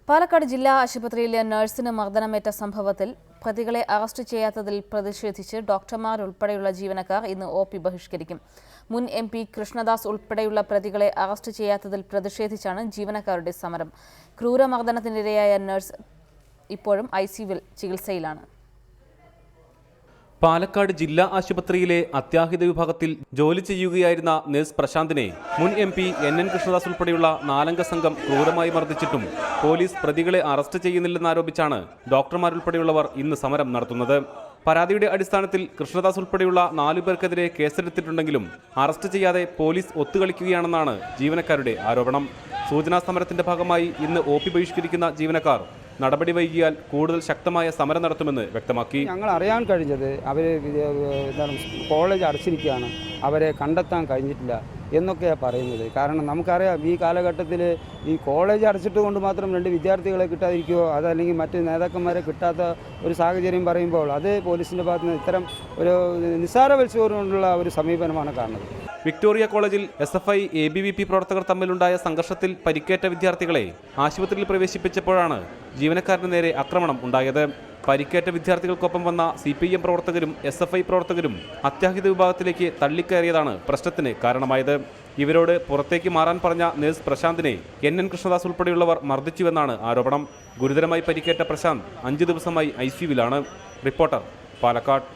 പാലക്കാട് ജില്ലാ ആശുപത്രിയിലെ നഴ്സിന് മർദ്ദനമേറ്റ സംഭവത്തിൽ പ്രതികളെ അറസ്റ്റ് ചെയ്യാത്തതിൽ പ്രതിഷേധിച്ച് ഡോക്ടർമാരുൾപ്പെടെയുള്ള ജീവനക്കാർ ഇന്ന് ഒ.പി. ബഹിഷ്കരിക്കും. മുൻ MP കൃഷ്ണദാസ് ഉൾപ്പെടെയുള്ള പ്രതികളെ അറസ്റ്റ് ചെയ്യാത്തതിൽ പ്രതിഷേധിച്ചാണ് ജീവനക്കാരുടെ സമരം. ക്രൂരമർദ്ദനത്തിനിരയായ നഴ്സ് ഇപ്പോഴും ICUവിൽ ചികിത്സയിലാണ്. പാലക്കാട് ജില്ലാ ആശുപത്രിയിലെ അത്യാഹിത വിഭാഗത്തിൽ ജോലി ചെയ്യുകയായിരുന്ന നഴ്സ് പ്രശാന്തിനെ മുൻ MP NN കൃഷ്ണദാസ് ഉൾപ്പെടെയുള്ള 4-അംഗ സംഘം ക്രൂരമായി മർദ്ദിച്ചിട്ടും പോലീസ് പ്രതികളെ അറസ്റ്റ് ചെയ്യുന്നില്ലെന്നാരോപിച്ചാണ് ഡോക്ടർമാരുൾപ്പെടെയുള്ളവർ ഇന്ന് സമരം നടത്തുന്നത്. പരാതിയുടെ അടിസ്ഥാനത്തിൽ കൃഷ്ണദാസ് ഉൾപ്പെടെയുള്ള 4 പേർക്കെതിരെ കേസെടുത്തിട്ടുണ്ടെങ്കിലും അറസ്റ്റ് ചെയ്യാതെ പോലീസ് ഒത്തുകളിക്കുകയാണെന്നാണ് ജീവനക്കാരുടെ ആരോപണം. സൂചനാ സമരത്തിന്റെ ഭാഗമായി ഇന്ന് ഒ.പി. ബഹിഷ്കരിക്കുന്ന ജീവനക്കാർ നടപടി വൈകിയാൽ കൂടുതൽ ശക്തമായ സമരം നടത്തുമെന്ന് വ്യക്തമാക്കി. ഞങ്ങൾ അറിയാൻ കഴിഞ്ഞത് അവർ കോളേജ് അടച്ചിരിക്കുകയാണ്, അവരെ കണ്ടെത്താൻ കഴിഞ്ഞിട്ടില്ല എന്നൊക്കെയാണ് പറയുന്നത്. കാരണം നമുക്കറിയാം ഈ കാലഘട്ടത്തിൽ ഈ കോളേജ് അടച്ചിട്ട് കൊണ്ട് മാത്രം 2 വിദ്യാർത്ഥികളെ കിട്ടാതിരിക്കുകയോ അതല്ലെങ്കിൽ മറ്റ് നേതാക്കന്മാരെ കിട്ടാത്ത ഒരു സാഹചര്യം പറയുമ്പോൾ അത് പോലീസിൻ്റെ ഭാഗത്ത് നിന്ന് ഇത്തരം ഒരു നിസ്സാരവൽക്കരിച്ചുകൊണ്ടുള്ള ഒരു സമീപനമാണ് കാണുന്നത്. വിക്ടോറിയ കോളേജിൽ SFI ABVP പ്രവർത്തകർ തമ്മിലുണ്ടായ സംഘർഷത്തിൽ പരിക്കേറ്റ വിദ്യാർത്ഥികളെ ആശുപത്രിയിൽ പ്രവേശിപ്പിച്ചപ്പോഴാണ് ജീവനക്കാരന് നേരെ ആക്രമണം ഉണ്ടായത്. പരിക്കേറ്റ വിദ്യാർത്ഥികൾക്കൊപ്പം വന്ന CPM പ്രവർത്തകരും SFI പ്രവർത്തകരും അത്യാഹിത വിഭാഗത്തിലേക്ക് തള്ളിക്കയറിയതാണ് പ്രശ്നത്തിന് കാരണമായത്. ഇവരോട് പുറത്തേക്ക് മാറാൻ പറഞ്ഞ നഴ്സ് പ്രശാന്തിനെ NN കൃഷ്ണദാസ് ഉൾപ്പെടെയുള്ളവർ മർദ്ദിച്ചുവെന്നാണ് ആരോപണം. ഗുരുതരമായി പരിക്കേറ്റ പ്രശാന്ത് 5 ദിവസമായി ICUവിലാണ്. റിപ്പോർട്ടർ, പാലക്കാട്.